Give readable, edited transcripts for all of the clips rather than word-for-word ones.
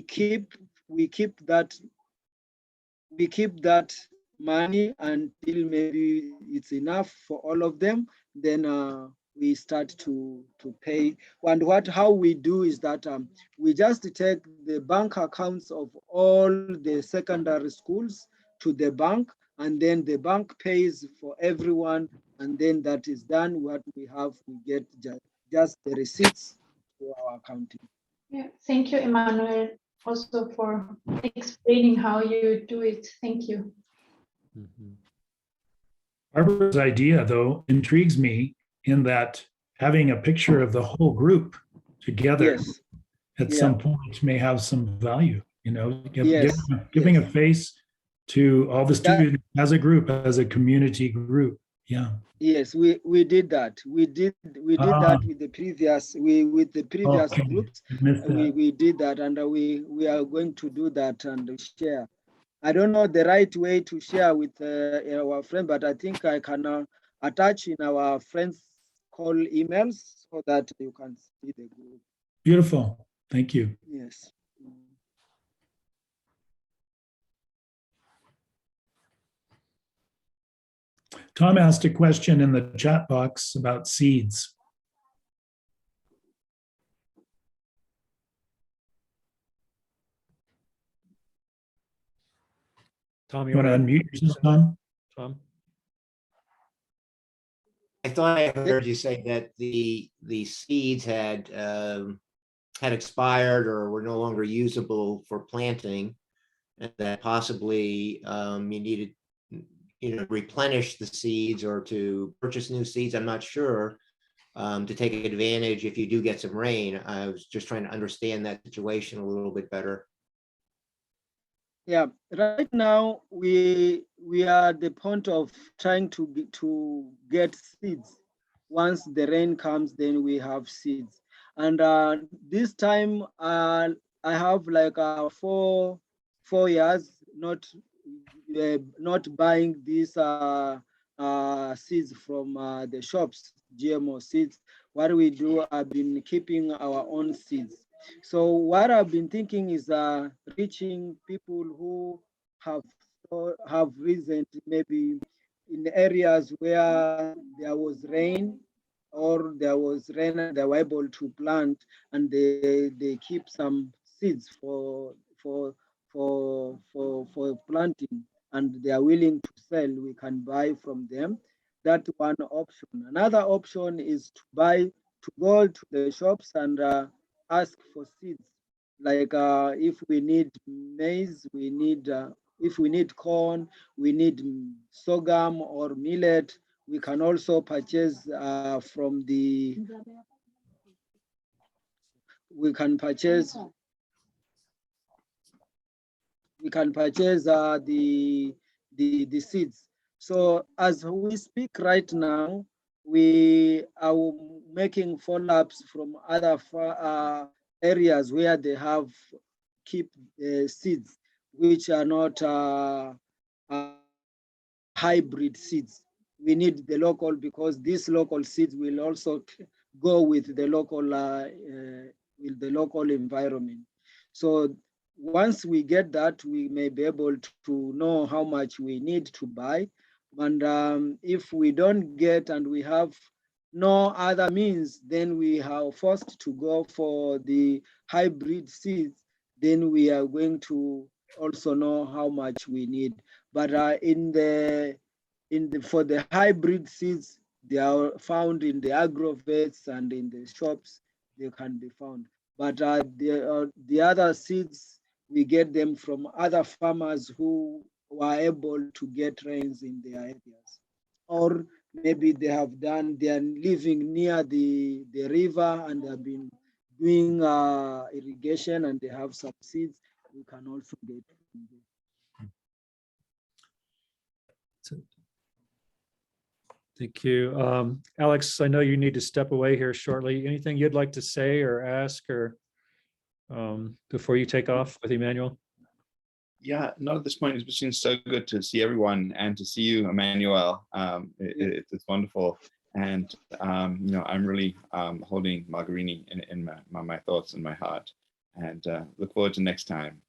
keep we keep that we keep that money until maybe it's enough for all of them. Then we start to pay. And how we do is that we just take the bank accounts of all the secondary schools to the bank, and then the bank pays for everyone, and then that is done. What we have, we get just the receipts to our accounting. Yeah, thank you, Emmanuel, also for explaining how you do it. Thank you. Barbara's idea, though, intrigues me in that having a picture of the whole group together Yes. at Yeah. some point may have some value, Yes. giving Yes. a face to all the That- students as a group, as a community group. Yeah. Yes, we did that. We did that with the previous Okay. groups. I missed that. We did that, and we are going to do that and share. I don't know the right way to share with our friend, but I think I can attach in our friends call emails so that you can see the group. Beautiful. Thank you. Yes. Tom asked a question in the chat box about seeds. Tom, You want to unmute yourself, Tom? Tom? I thought I heard you say that the seeds had expired or were no longer usable for planting, and that possibly you needed, replenish the seeds or to purchase new seeds. I'm not sure, to take advantage if you do get some rain. I was just trying to understand that situation a little bit better. Yeah, right now we are at the point of trying to get seeds. Once the rain comes, then we have seeds. And this time I have like 4 years not buying these seeds from the shops, GMO seeds. What we do, I've been keeping our own seeds. So what I've been thinking is reaching people who have recently, maybe in areas where there was rain and they were able to plant, and they keep some seeds for planting, and they are willing to sell. We can buy from them. That's one option. Another option is to go to the shops and ask for seeds. Like if we need maize, if we need corn, we need sorghum or millet, we can also purchase from the, we can purchase the seeds. So as we speak right now, we are making follow-ups from other areas where they have keep seeds, which are not hybrid seeds. We need the local, because these local seeds will also go with the local environment. So once we get that, we may be able to know how much we need to buy. And if we don't get and we have no other means, then we are forced to go for the hybrid seeds. Then we are going to also know how much we need. But for the hybrid seeds, they are found in the agrovets and in the shops. They can be found. But the other seeds, we get them from other farmers who were able to get rains in their areas, or maybe they are living near the river and have been doing irrigation and they have some seeds. We can also get from there. Thank you. Alex, I know you need to step away here shortly. Anything you'd like to say or ask or before you take off with Emmanuel? Yeah, not at this point. It's been so good to see everyone and to see you, Emmanuel. It's wonderful. And, I'm really holding Magarini in my thoughts and my heart. and look forward to next time.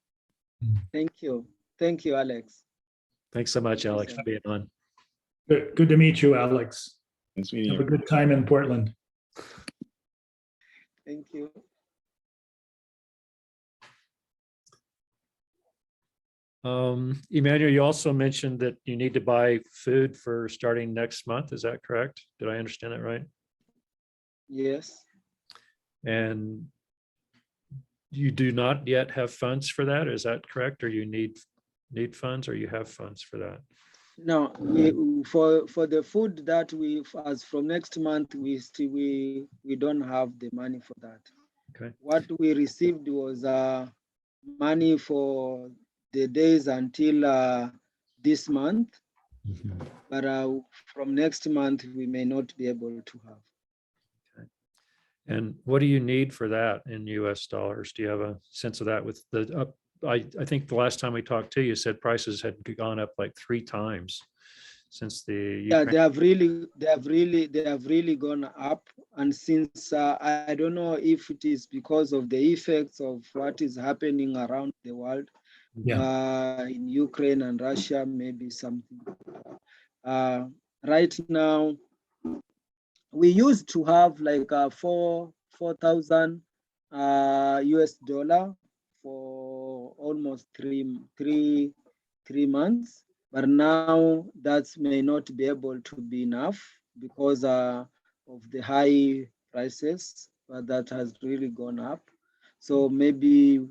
Thank you. Thank you, Alex. Thanks so much, Thank you, Alex, sir. for being on. Good to meet you, Alex. Nice meeting Have a you. good time in Portland. Thank you. Emmanuel, you also mentioned that you need to buy food for starting next month. Is that correct? Did I understand that right? Yes. And you do not yet have funds for that. Is that correct? Or you need funds, or you have funds for that? No, for the food that we, as from next month, we don't have the money for that. Okay. What we received was money for the days until this month, but from next month we may not be able to have. And what do you need for that in US dollars? Do you have a sense of that with the up? I think the last time we talked to you, you said prices had gone up like 3 times since the Yeah, Ukraine. they have really gone up. And since I don't know if it is because of the effects of what is happening around the world, in Ukraine and Russia, maybe something. Right now, we used to have like 4,000 US dollar for almost three months, but now that may not be able to be enough because of the high prices, but that has really gone up. So maybe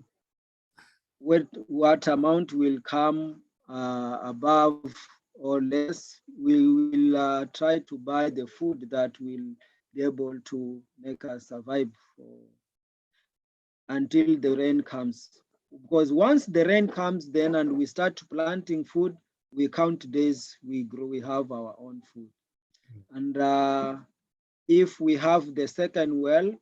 what amount will come above or less, we will try to buy the food that will be able to make us survive until the rain comes. Because once the rain comes then and we start planting food, we count days, we grow, we have our own food. And if we have the second well,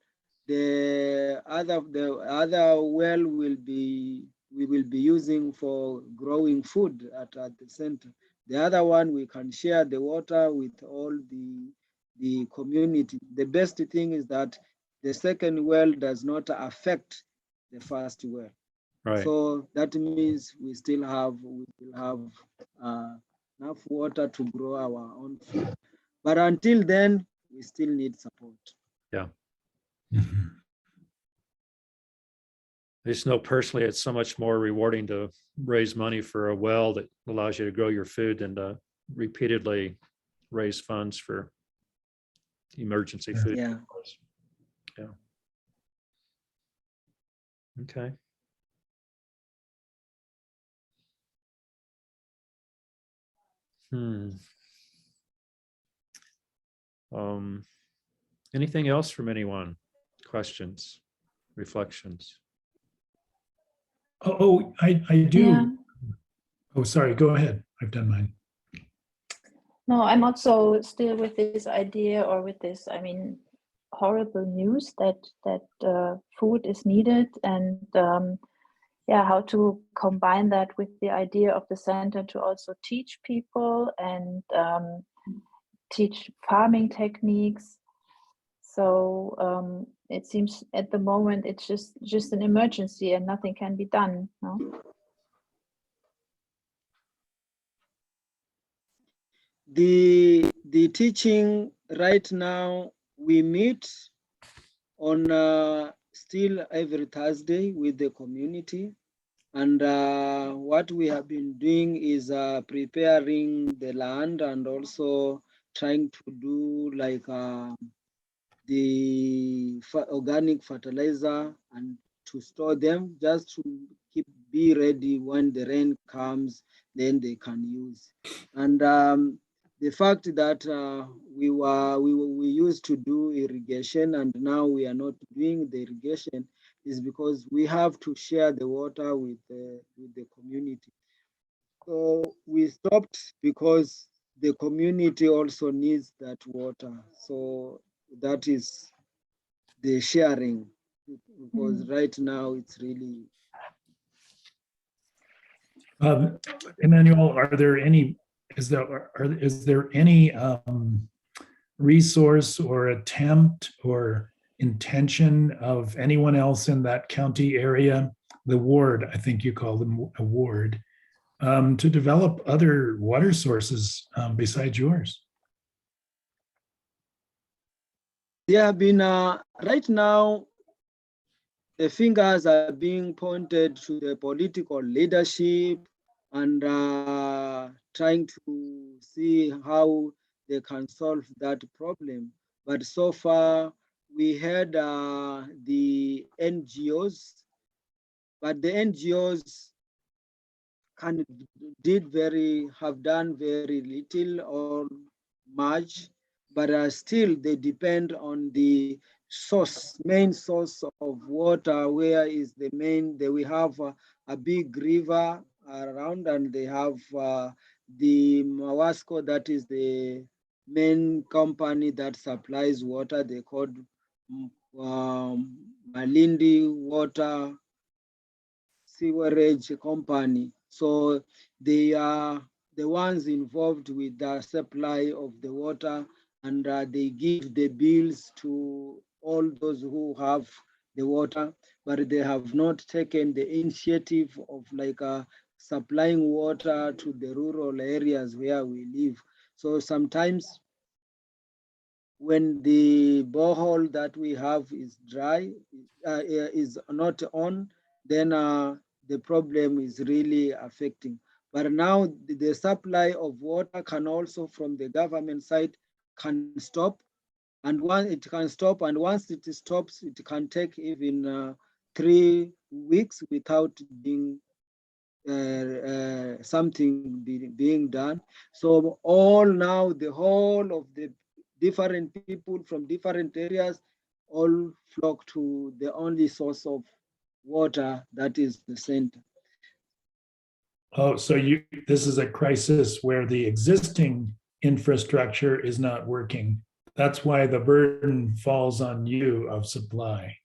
the other well we will be using for growing food at the center. The other one, we can share the water with all the community. The best thing is that the second well does not affect the first well. Right. So that means we will have enough water to grow our own food. But until then, we still need support. Yeah. I just know personally, it's so much more rewarding to raise money for a well that allows you to grow your food than to repeatedly raise funds for emergency food. Yeah. Yeah. Okay. Anything else from anyone? Questions, reflections? I do. Yeah. Oh, sorry. Go ahead. I've done mine. No, I'm also still with this idea, or with this, I mean, horrible news that food is needed, and yeah, how to combine that with the idea of the center to also teach people and teach farming techniques. So it seems at the moment it's just an emergency and nothing can be done. No? The teaching right now, we meet on still every Thursday with the community. And what we have been doing is preparing the land and also trying to do like the organic fertilizer and to store them just to be ready when the rain comes, then they can use. And the fact that we used to do irrigation and now we are not doing the irrigation is because we have to share the water with the community. So we stopped because the community also needs that water. So that is the sharing, because right now it's really. Emmanuel, is there any resource or attempt or intention of anyone else in that county area, the ward, I think you call them a ward, to develop other water sources besides yours? There have been, right now, the fingers are being pointed to the political leadership and trying to see how they can solve that problem. But so far, we had the NGOs, but the NGOs have done very little or much, but still they depend on the main source of water, where is the main, we have a big river around, and they have the Mawasco, that is the main company that supplies water. They called Malindi Water Sewerage Company. So they are the ones involved with the supply of the water, and they give the bills to all those who have the water, but they have not taken the initiative of like supplying water to the rural areas where we live. So sometimes when the borehole that we have is dry, is not on, then the problem is really affecting. But now the supply of water can also, from the government side, can stop. And once it can stop, and once it stops, it can take even 3 weeks without being something being done. So all now, the whole of the different people from different areas all flock to the only source of water, that is the center. Oh, so this is a crisis where the existing infrastructure is not working. That's why the burden falls on you of supply.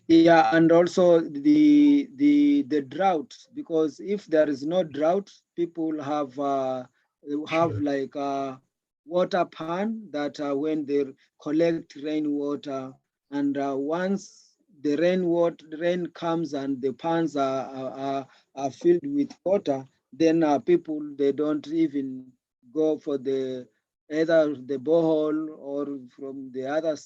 Yeah, and also the drought, because if there is no drought, people have Sure. like a water pan that when they collect rainwater, and once the rain comes and the pans are filled with water, then people, they don't even go for either the borehole or from the other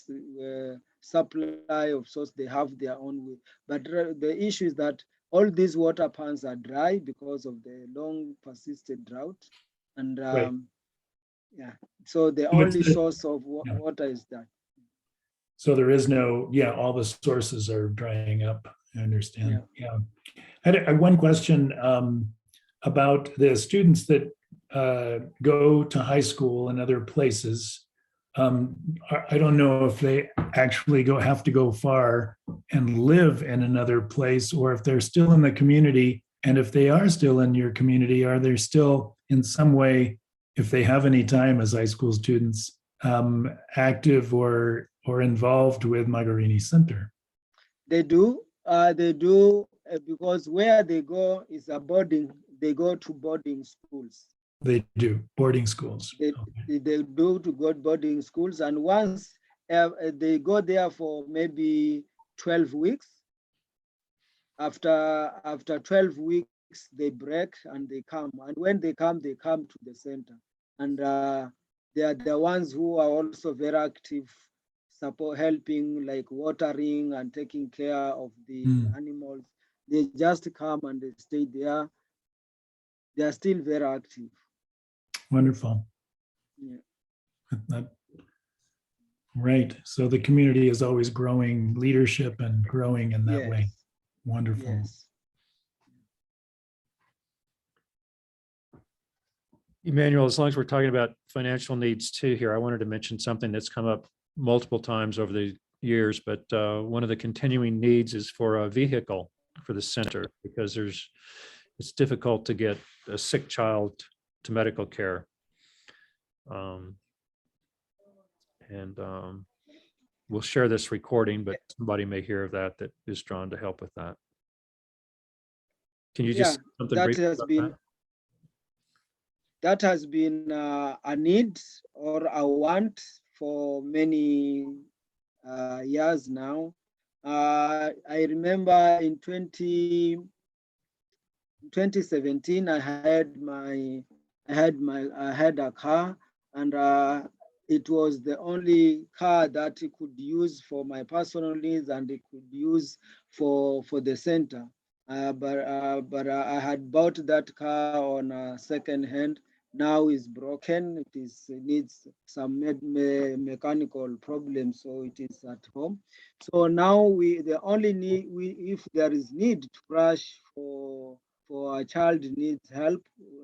supply of source. They have their own way. But the issue is that all these water pans are dry because of the long persistent drought. And Right. yeah, so the So it's only source of yeah. water is that. So there is no, all the sources are drying up. I understand. Yeah. I had one question about the students that go to high school and other places. I don't know if they actually have to go far and live in another place, or if they're still in the community. And if they are still in your community, are they still in some way, if they have any time as high school students, active or involved with Magarini Center? They do, because where they go is a boarding. They go to boarding schools. They do boarding schools. They do to go boarding schools, and once they go there for maybe 12 weeks. After 12 weeks, they break and they come. And when they come to the center. And they are the ones who are also very active, helping, like watering and taking care of the animals. They just come and they stay there. They are still very active. Wonderful. Yeah. Right. So the community is always growing leadership and growing in that way. Wonderful. Yes. Emmanuel, as long as we're talking about financial needs too here, I wanted to mention something that's come up multiple times over the years, but one of the continuing needs is for a vehicle for the center, because it's difficult to get a sick child to medical care. We'll share this recording, but somebody may hear of that is drawn to help with that. Can you just say something brief about that? That has been a need or a want for many years now. I remember in 2017, I had a car, and it was the only car that I could use for my personal needs, and it could use for the center. But I had bought that car on a second hand. Now it's broken. It needs some mechanical problems, so it is at home. So now the only need if there is need to rush for a child needs help,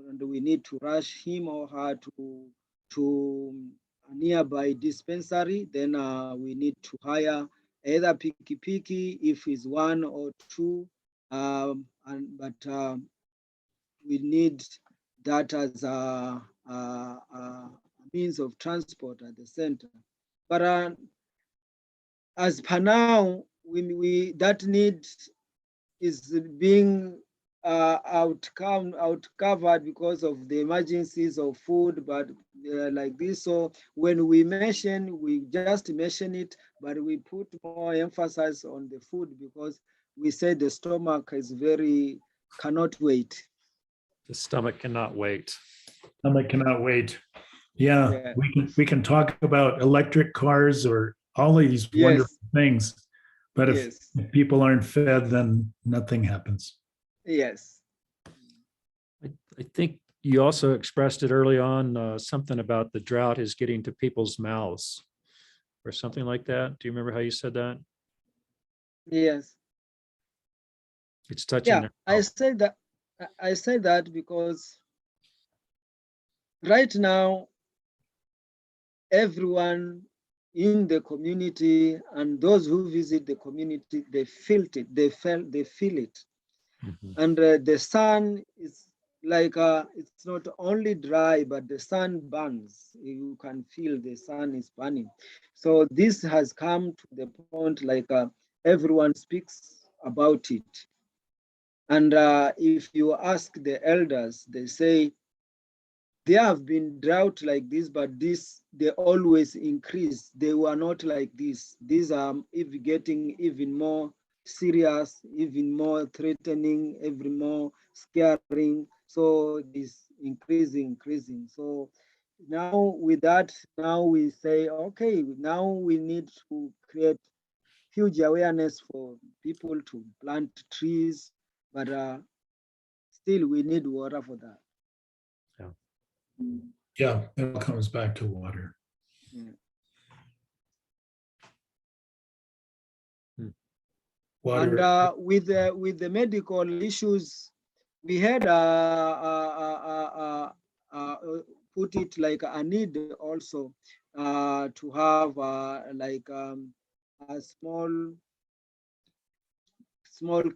and we need to rush him or her to a nearby dispensary, then we need to hire either piki if it's one or two, but we need that as a means of transport at the center. But as per now, we that need is being out covered because of the emergencies of food, but like this. So when we just mention it, but we put more emphasis on the food because we say the stomach is cannot wait. The stomach cannot wait. Stomach cannot wait. Yeah, Yeah. we can talk about electric cars or all of these wonderful Yes, things, but yes, if people aren't fed, then nothing happens. yes. I think you also expressed it early on, something about the drought is getting to people's mouths or something like that. Do you remember how you said that? Yes. It's touching Yeah, their I mouth. said that. I say that because right now everyone in the community and those who visit the community, they felt it. They feel it. Mhm. And the sun is like it's not only dry, but the sun burns. You can feel the sun is burning. So this has come to the point like everyone speaks about it. And if you ask the elders, they say there have been drought like this, but they always increase. They were not like this. These are even getting even more serious, even more threatening, even more scaring. So this increasing. So now with that, now we say, okay, now we need to create huge awareness for people to plant trees, but still we need water for that. Yeah, it all comes back to water. Yeah. And Water. with the medical issues, we had put it like a need also to have like a small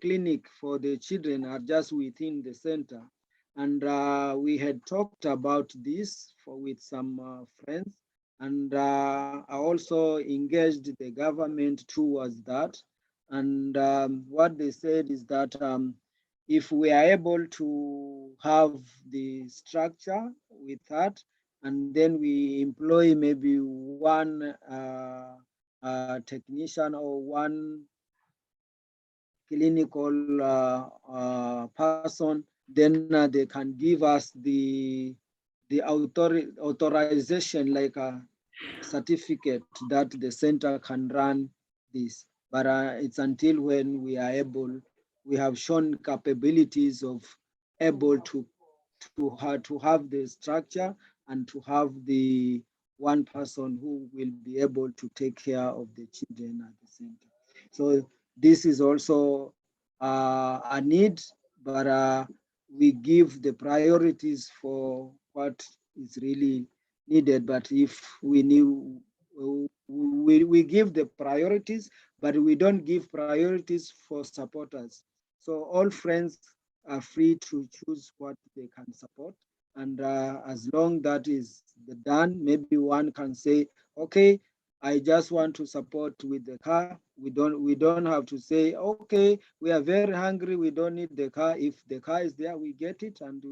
clinic for the children are just within the center. And we had talked about this with some friends, and I also engaged the government towards that. And what they said is that if we are able to have the structure with that, and then we employ maybe one technician or one clinical person, then they can give us the authorization like a certificate that the center can run this. But it's until when we have shown capabilities of able to have the structure and to have the one person who will be able to take care of the children at the center. So this is also a need, but we give the priorities for what is really needed. But if we knew, we give the priorities, but we don't give priorities for supporters. So all friends are free to choose what they can support. And as long that is done, maybe one can say, okay, I just want to support with the car. We don't have to say, okay, we are very hungry, we don't need the car. If the car is there, we get it, and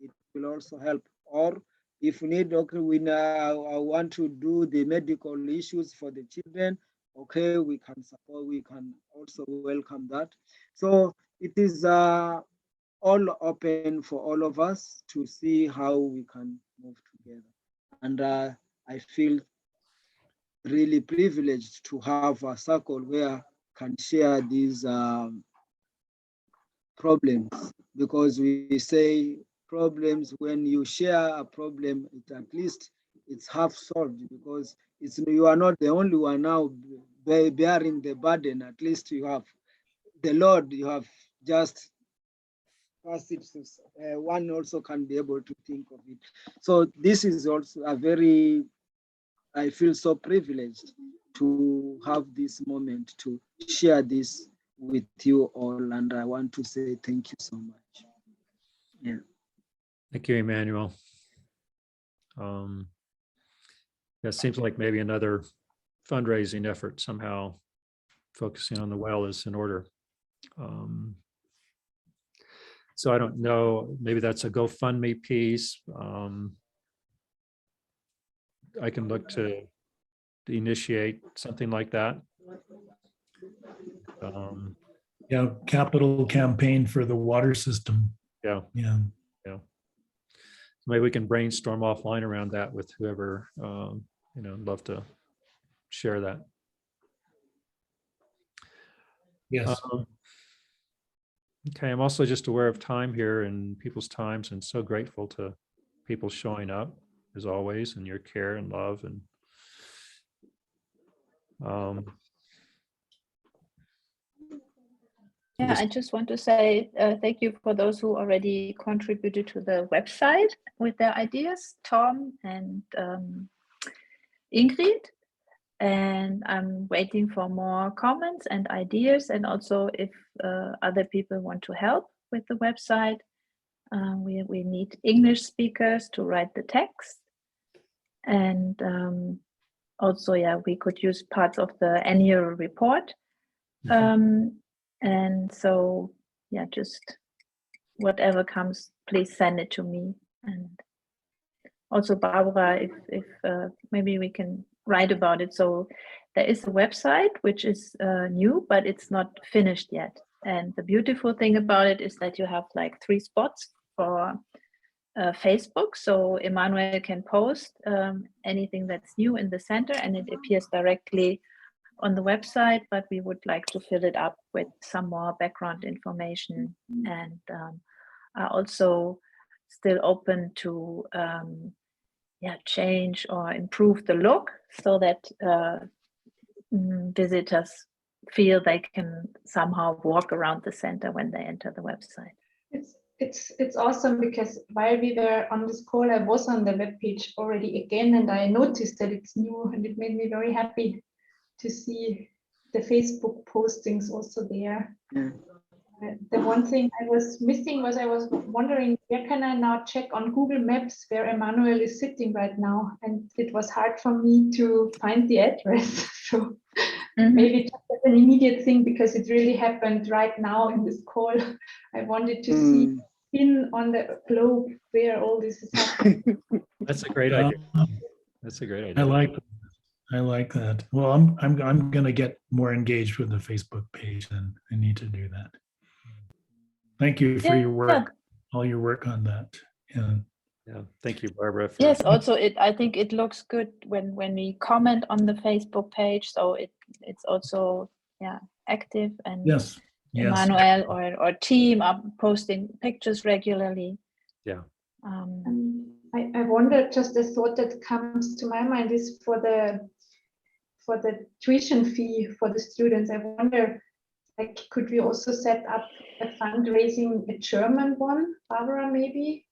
it will also help. Or if we need, okay, I want to do the medical issues for the children, okay, we can support, we can also welcome that. So it is all open for all of us to see how we can move together. And I feel really privileged to have a circle where can share these problems, because we say problems, when you share a problem, at least it's half solved, because it's, you are not the only one now bearing the burden. At least you have the Lord, you have just passed it to, one also can be able to think of it. So this is also a very, I feel so privileged to have this moment to share this with you all, and I want to say thank you so much. Yeah. Thank you, Emmanuel. That seems like maybe another fundraising effort somehow focusing on the well is in order. So I don't know, maybe that's a GoFundMe piece. I can look to initiate something like that. Yeah, capital campaign for the water system. Yeah, Yeah. maybe we can brainstorm offline around that with whoever, love to share that. Yes. Okay, I'm also just aware of time here and people's times, and so grateful to people showing up as always, and your care and love. And Yeah, I just want to say thank you for those who already contributed to the website with their ideas, Tom and Ingrid. And I'm waiting for more comments and ideas. And also if other people want to help with the website, we need English speakers to write the text. And also, yeah, we could use parts of the annual report. And so, yeah, just whatever comes, please send it to me. And also, Barbara, if maybe we can write about it. So there is a website which is new, but it's not finished yet. And the beautiful thing about it is that you have like 3 spots for Facebook. So Emmanuel can post anything that's new in the center, and it appears directly on the website, but we would like to fill it up with some more background information, and are also still open to change or improve the look so that visitors feel they can somehow walk around the center when they enter the website. It's awesome, because while we were on this call, I was on the webpage already again, and I noticed that it's new, and it made me very happy to see the Facebook postings also there. Yeah. The one thing I was missing was, I was wondering, where can I now check on Google Maps where Emmanuel is sitting right now? And it was hard for me to find the address. So maybe just as an immediate thing, because it really happened right now in this call. I wanted to see in on the globe where all this is happening. that's a great idea. That's a great idea. I like that. Well, I'm going to get more engaged with the Facebook page, and I need to do that. Thank you for your work, all your work on that. Yeah, thank you, Barbara. Yes, also I think it looks good when we comment on the Facebook page, so it's also active, and yes, Emmanuel or team are posting pictures regularly. Yeah. I wonder, just a thought that comes to my mind is for the tuition fee for the students. I wonder, like, could we also set up a fundraising, a German one, Barbara, maybe?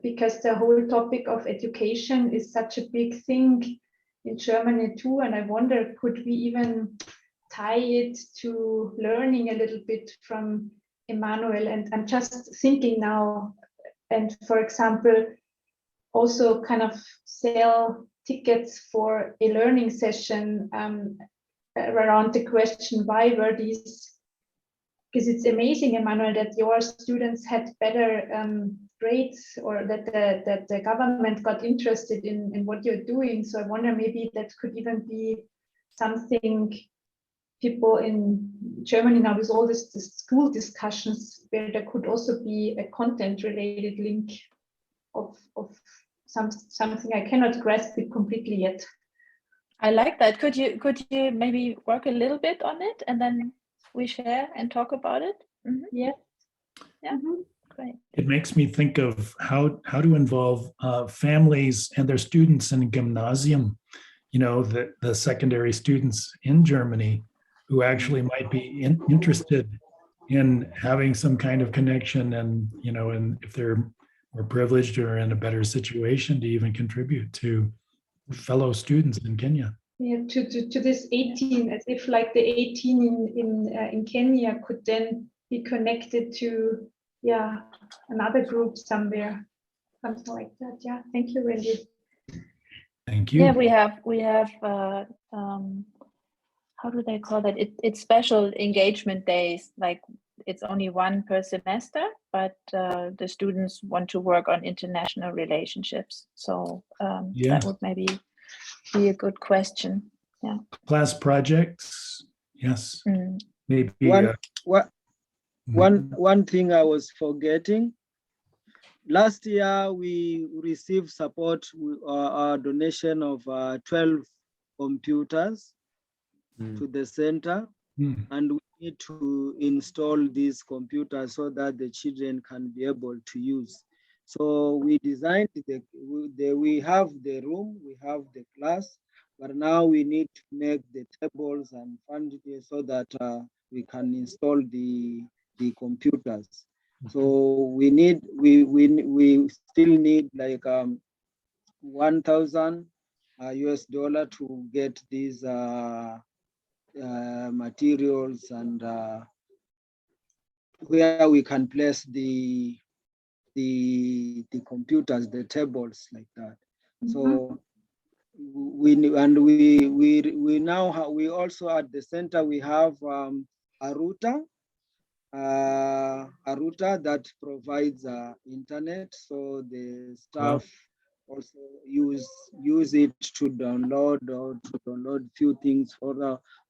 Because the whole topic of education is such a big thing in Germany too. And I wonder, could we even tie it to learning a little bit from Emmanuel? And I'm just thinking now, and for example, also kind of sell tickets for a learning session around the question, why were these? Because it's amazing, Emmanuel, that your students had better grades, or that the government got interested in what you're doing. So I wonder, maybe that could even be something people in Germany now with all this school discussions, where there could also be a content related link of something. I cannot grasp it completely yet. I like that. Could you maybe work a little bit on it, and then we share and talk about it? Yeah. Yeah. Great. It makes me think of how to involve families and their students in gymnasium, the secondary students in Germany who actually might be interested in having some kind of connection, and and if they're more privileged or in a better situation, to even contribute to fellow students in Kenya. Yeah, to this 18, as if like the 18 in Kenya could then be connected to another group somewhere, something like that. Yeah, thank you, Wendy. Thank you. Yeah, we have how do they call that? It's special engagement days. Like it's only one per semester, but the students want to work on international relationships. So that would maybe be a good question. Yeah. Class projects. Yes. Maybe. One thing I was forgetting. Last year, we received support, a donation of 12 computers to the center, and we need to install these computers so that the children can be able to use. So we designed we have the room, we have the class, but now we need to make the tables and fund it so that we can install the computers. So we still need like $1,000 US to get these materials and where we can place the computers, the tables like that. So we now we also at the center we have a router that provides internet, so the staff also use it to download few things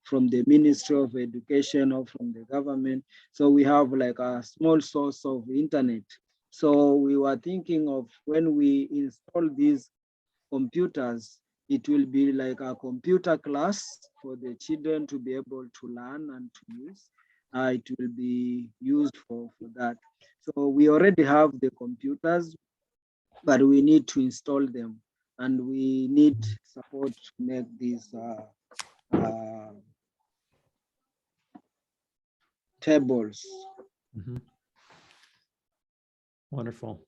from the Ministry of Education or from the government. So we have like a small source of internet. So we were thinking of when we install these computers, it will be like a computer class for the children to be able to learn and to use. It will be used for that. So we already have the computers, but we need to install them, and we need support to make these tables. Wonderful.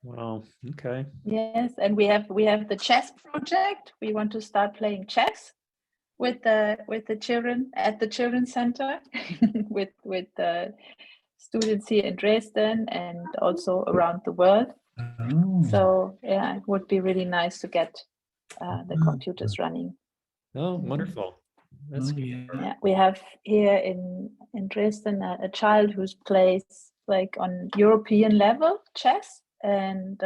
Wow. Okay. Yes, and we have the chess project. We want to start playing chess with the children at the children's center with the students here in Dresden and also around the world. So yeah, it would be really nice to get the computers running. Oh, wonderful. That's yeah. We have here in Dresden a child who plays like on European level chess, and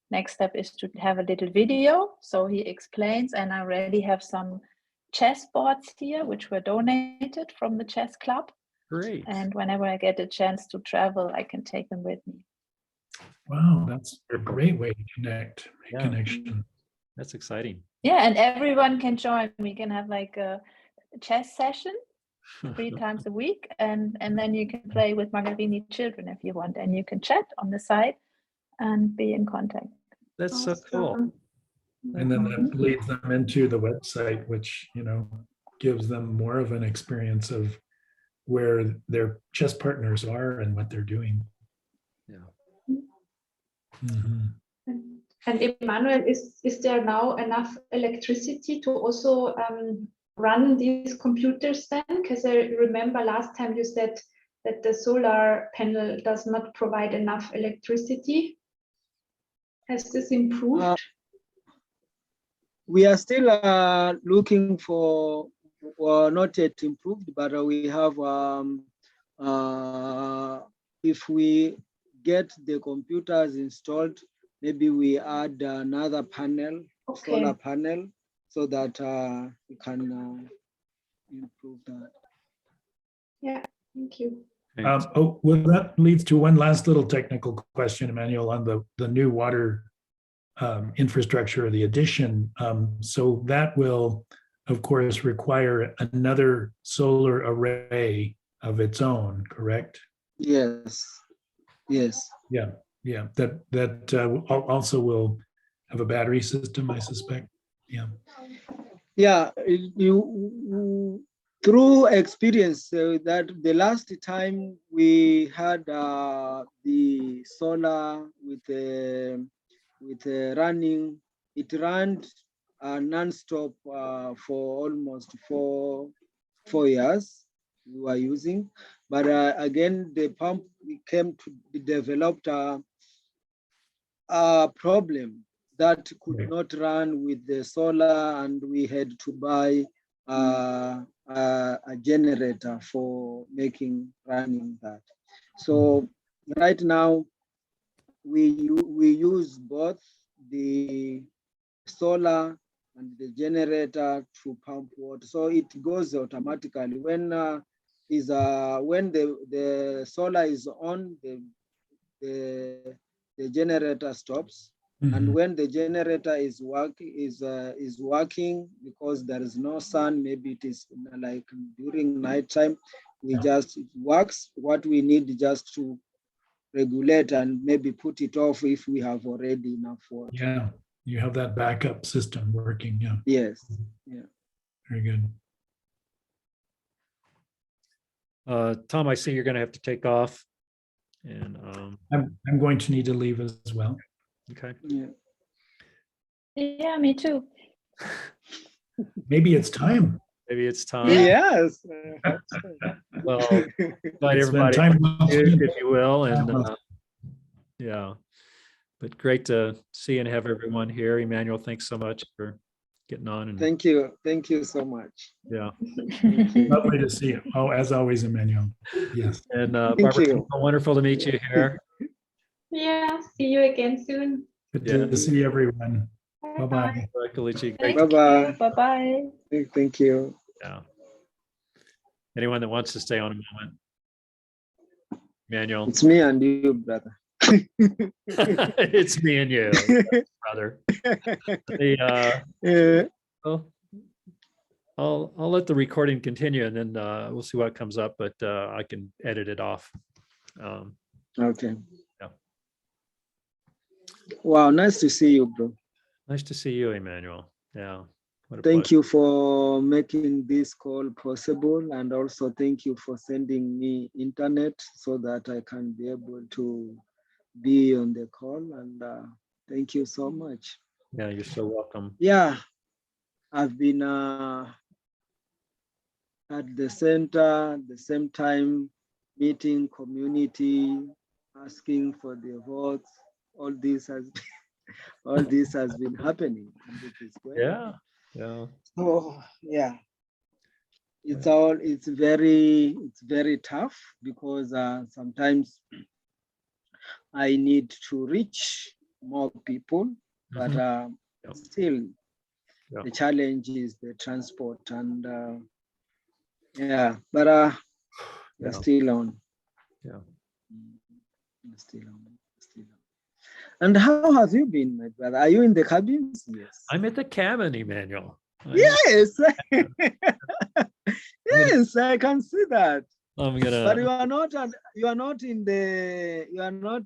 next step is to have a little video so he explains, and I already have some chess boards here which were donated from the chess club. Great. And whenever I get a chance to travel, I can take them with me. Wow, that's a great way to connect, make connection. That's exciting. Yeah, and everyone can join. We can have like a chess session 3 times a week, and then you can play with Magarini children if you want, and you can chat on the side and be in contact. That's so cool. And then that leads them into the website, which gives them more of an experience of where their chess partners are and what they're doing. Yeah. And Emmanuel, is there now enough electricity to also run these computers then? Because I remember last time you said that the solar panel does not provide enough electricity. Has this improved? We are still looking for, not yet improved, but we have, if we get the computers installed, maybe we add another panel, solar panel, so that we can improve that. Yeah, thank you. Thanks. Well, that leads to one last little technical question, Emmanuel, on the new water infrastructure, the addition. So that will, of course, require another solar array of its own, correct? Yes, yes. Yeah, yeah. That also will have a battery system, I suspect. Yeah. Yeah, through experience that the last time we had the solar with running, it ran non-stop for almost four years we were using, but again the pump came to be developed a problem that could Right. not run with the solar, and we had to buy a generator for making running that. So right now we use both the solar and the generator to pump water, so it goes automatically when when the solar is on, the generator stops. And Mhm. when the generator is working because there is no sun, maybe it is like during night time, we just, it works. What we need just to regulate and maybe put it off if we have already enough water. Yeah, you have that backup system working. Yeah, Yes. Yeah. very good. Tom, I see you're going to have to take off. And I'm going to need to leave as well. okay. Yeah. Yeah, me too. Maybe it's time. Maybe it's time. Yes. Well, invite It's been everybody, time well spent. if you will, and Time well yeah. But great to see and have everyone here. Emmanuel, thanks so much for getting on. And Thank you. Thank you so much. yeah, Thank you. Lovely to see you. Oh, as always, Emmanuel. Yes. and Thank Barbara, you. wonderful to meet you here. Yeah, see you again soon. Good Yeah. to see everyone. Bye-bye. Kalichi, Thank great. Bye-bye. you. Bye-bye. Thank you. Yeah. Anyone that wants to stay on a moment. Emmanuel. It's me and you, brother. It's me and you, brother. Well, I'll let the recording continue, and then we'll see what comes up, but I can edit it off. Okay. Yeah. Wow, nice to see you, bro. Nice to see you, Emmanuel. Yeah. What a Thank pleasure. you for making this call possible, and also thank you for sending me internet so that I can be able to be on the call, and thank you so much. Yeah, you're so welcome. Yeah, I've been at the center at the same time, meeting community, asking for the votes. All this has been happening, and it is great. Yeah. Yeah. So yeah, it's very tough because sometimes I need to reach more people, but Yeah. still Yeah. the challenge is the transport, and yeah, but we're Yeah. still on. Yeah. We're still on. And how have you been, my brother? Are you in the cabins? Yes. I'm at the cabin, Emmanuel. Yes. Yes, I can see that. I'm gonna. But you are not in the. You are not